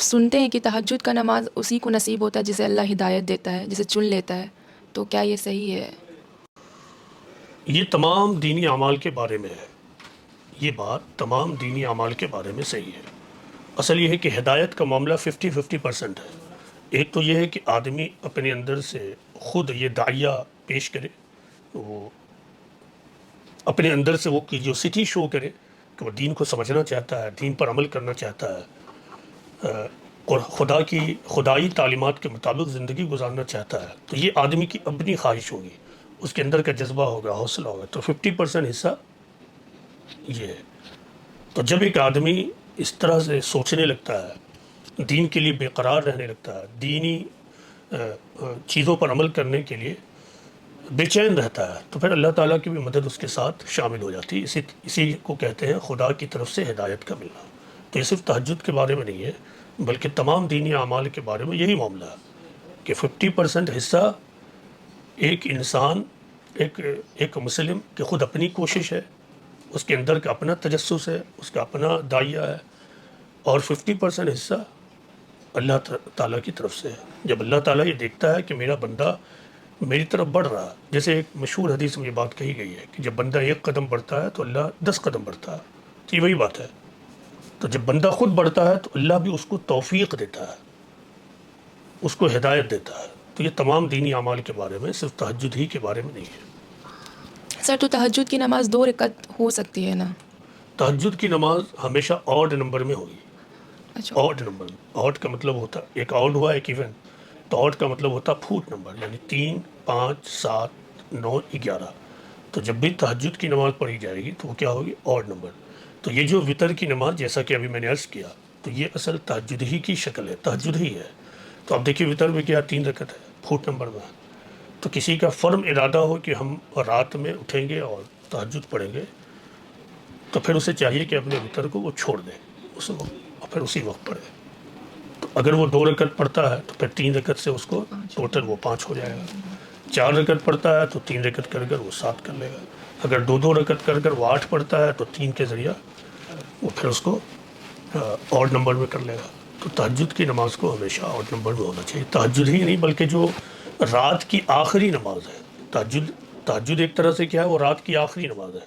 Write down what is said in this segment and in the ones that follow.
سنتے ہیں کہ تہجد کا نماز اسی کو نصیب ہوتا ہے جسے اللہ ہدایت دیتا ہے، جسے چن لیتا ہے، تو کیا یہ صحیح ہے؟ یہ تمام دینی اعمال کے بارے میں ہے، یہ بات تمام دینی اعمال کے بارے میں صحیح ہے۔ اصل یہ ہے کہ ہدایت کا معاملہ 50-50% ہے۔ ایک تو یہ ہے کہ آدمی اپنے اندر سے خود یہ داعیہ پیش کرے، وہ اپنے اندر سے وہ کیوریوسٹی شو کرے کہ وہ دین کو سمجھنا چاہتا ہے، دین پر عمل کرنا چاہتا ہے، اور خدائی تعلیمات کے مطابق زندگی گزارنا چاہتا ہے، تو یہ آدمی کی اپنی خواہش ہوگی، اس کے اندر کا جذبہ ہوگا، حوصلہ ہوگا، تو 50% حصہ یہ ہے۔ تو جب ایک آدمی اس طرح سے سوچنے لگتا ہے، دین کے لیے بے قرار رہنے لگتا ہے، دینی چیزوں پر عمل کرنے کے لیے بے چین رہتا ہے، تو پھر اللہ تعالیٰ کی بھی مدد اس کے ساتھ شامل ہو جاتی ہے۔ اسی کو کہتے ہیں خدا کی طرف سے ہدایت کا ملنا۔ تو یہ صرف تہجد کے بارے میں نہیں ہے، بلکہ تمام دینی اعمال کے بارے میں یہی معاملہ ہے کہ 50% حصہ ایک انسان، ایک مسلم کہ خود اپنی کوشش ہے، اس کے اندر کا اپنا تجسس ہے، اس کا اپنا داعیہ ہے، اور 50% حصہ اللہ تعالیٰ کی طرف سے ہے۔ جب اللہ تعالیٰ یہ دیکھتا ہے کہ میرا بندہ میری طرف بڑھ رہا ہے، جیسے ایک مشہور حدیث میں یہ بات کہی گئی ہے کہ جب بندہ 1 قدم بڑھتا ہے تو اللہ 10 قدم بڑھتا ہے، تو یہ وہی بات ہے۔ تو جب بندہ خود بڑھتا ہے تو اللہ بھی اس کو توفیق دیتا ہے، اس کو ہدایت دیتا ہے۔ تو یہ تمام دینی اعمال کے بارے میں، صرف تہجد ہی کے بارے میں نہیں ہے۔ سر، تو تہجد کی نماز 2 رکعت ہو سکتی ہے نا؟ تہجد کی نماز ہمیشہ آڈ نمبر میں ہوگی۔ اچھا، آڈ نمبر میں، آڈ کا مطلب ہوتا ہے ایک آڈ ہوا ایک ایون، تو آڈ کا مطلب ہوتا ہے پھوٹ نمبر، یعنی 3، 5، 7، 9، 11۔ تو جب بھی تہجد کی نماز پڑھی جائے گی تو وہ کیا ہوگی؟ Odd number. تو یہ جو وطر کی نماز، جیسا کہ ابھی میں نے عرض کیا، تو یہ اصل تہجد ہی کی شکل ہے، تہجد ہی ہے۔ تو اب دیکھیے وطر میں کیا 3 رکعت ہے، پھوٹ نمبر میں۔ تو کسی کا فرم ارادہ ہو کہ ہم رات میں اٹھیں گے اور تہجد پڑھیں گے، تو پھر اسے چاہیے کہ اپنے وطر کو وہ چھوڑ دے اس وقت، اور پھر اسی وقت پڑھے۔ تو اگر وہ 2 رکعت پڑھتا ہے تو پھر 3 رکعت سے اس کو ٹوٹل وہ 5 ہو جائے گا۔ 4 رکعت پڑھتا ہے تو 3 رکعت کر کر وہ 7 کر لے گا۔ اگر 2 رکعت کر کر وہ 8 پڑھتا ہے تو 3 کے ذریعہ وہ پھر اس کو آڈ نمبر میں کر لے گا۔ تو تہجد کی نماز کو ہمیشہ آڈ نمبر میں ہونا چاہیے۔ تہجد ہی نہیں بلکہ جو رات کی آخری نماز ہے، تہجد ایک طرح سے کیا ہے، وہ رات کی آخری نماز ہے،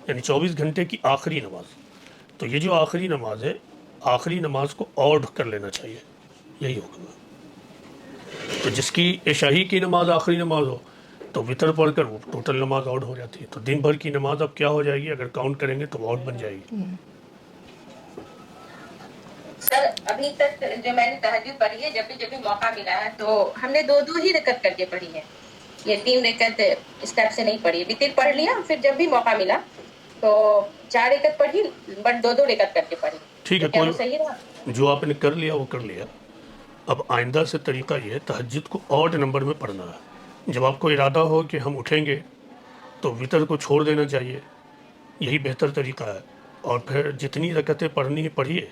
یعنی 24 گھنٹے کی آخری نماز۔ تو یہ جو آخری نماز ہے، آخری نماز کو آڈ کر لینا چاہیے، یہی حکم ہے۔ تو جس کی عشائی کی نماز آخری نماز ہو تو وطر پڑھ کر وہ ٹوٹل نماز آڈ ہو جاتی ہے۔ تو دن بھر کی نماز اب کیا ہو جائے گی؟ اگر کاؤنٹ کریں گے تو وہ آڈ بن جائے گی۔ سر، ابھی تک جو میں نے تہجد پڑھی ہے، جب بھی موقع ملا ہے تو ہم نے 2 ہی رکعت کر کے پڑھی ہے، یہ 3 رکعت اسٹیپ سے نہیں پڑھی۔ وطر پڑھ لیا، پھر جب بھی موقع ملا تو 4 رکعت پڑھی، بٹ 2 رکعت کر کے پڑھی۔ ٹھیک ہے، تو کیا وہ صحیح رہا؟ جو آپ نے کر لیا وہ کر لیا۔ اب آئندہ سے طریقہ یہ ہے، تہجد کو آڈ نمبر میں پڑھنا ہے۔ جب آپ کو ارادہ ہو کہ ہم اٹھیں گے تو وطر کو چھوڑ دینا چاہیے، یہی بہتر طریقہ ہے، اور پھر جتنی رکعتیں پڑھنی ہے پڑھیے،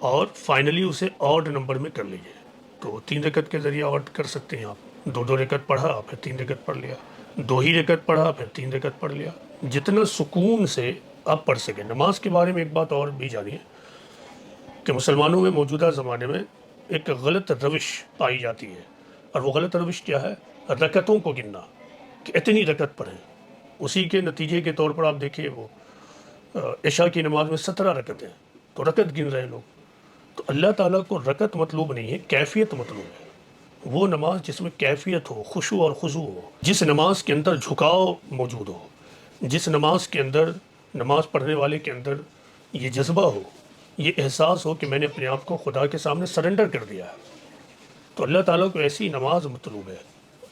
اور فائنلی اسے آڈ نمبر میں کر لیجیے۔ تو 3 رکعت کے ذریعے آڈ کر سکتے ہیں آپ، 2 رکعت پڑھا پھر 3 رکعت پڑھ لیا، 2 ہی رکعت پڑھا پھر 3 رکعت پڑھ لیا، جتنا سکون سے آپ پڑھ سکیں۔ نماز کے بارے میں ایک بات اور بھی جانیے کہ مسلمانوں میں موجودہ زمانے میں ایک غلط روش پائی جاتی ہے، اور وہ غلط روش کیا ہے؟ رکعتوں کو گننا، کہ اتنی رکعت پڑھیں۔ اسی کے نتیجے کے طور پر آپ دیکھیے، وہ عشاء کی نماز میں 17 رکعتیں، تو رکعت گن رہے لوگ۔ تو اللہ تعالیٰ کو رکعت مطلوب نہیں ہے، کیفیت مطلوب ہے۔ وہ نماز جس میں کیفیت ہو، خشوع اور خضوع ہو، جس نماز کے اندر جھکاؤ موجود ہو، جس نماز کے اندر، نماز پڑھنے والے کے اندر یہ جذبہ ہو، یہ احساس ہو کہ میں نے اپنے آپ کو خدا کے سامنے سرنڈر کر دیا ہے، تو اللہ تعالیٰ کو ایسی نماز مطلوب ہے۔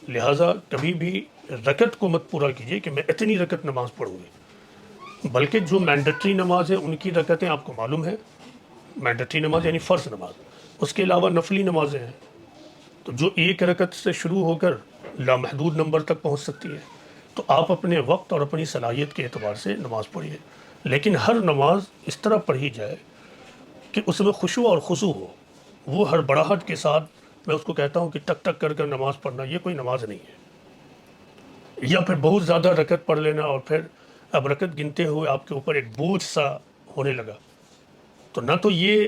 لہٰذا کبھی بھی رکعت کو مت پورا کیجیے کہ میں اتنی رکعت نماز پڑھوں گی، بلکہ جو مینڈیٹری نماز ہے ان کی رکعتیں آپ کو معلوم ہے۔ مینڈیٹری نماز یعنی فرض نماز، اس کے علاوہ نفلی نمازیں ہیں، تو جو 1 رکعت سے شروع ہو کر لامحدود نمبر تک پہنچ سکتی ہے۔ تو آپ اپنے وقت اور اپنی صلاحیت کے اعتبار سے نماز پڑھیے، لیکن ہر نماز اس طرح پڑھی جائے کہ اس میں خشوع اور خضوع ہو۔ وہ ہر بڑاہٹ کے ساتھ، میں اس کو کہتا ہوں کہ ٹک ٹک کر کر نماز پڑھنا، یہ کوئی نماز نہیں ہے۔ یا پھر بہت زیادہ رکعت پڑھ لینا، اور پھر اب رکعت گنتے ہوئے آپ کے اوپر ایک بوجھ سا ہونے لگا، تو نہ تو یہ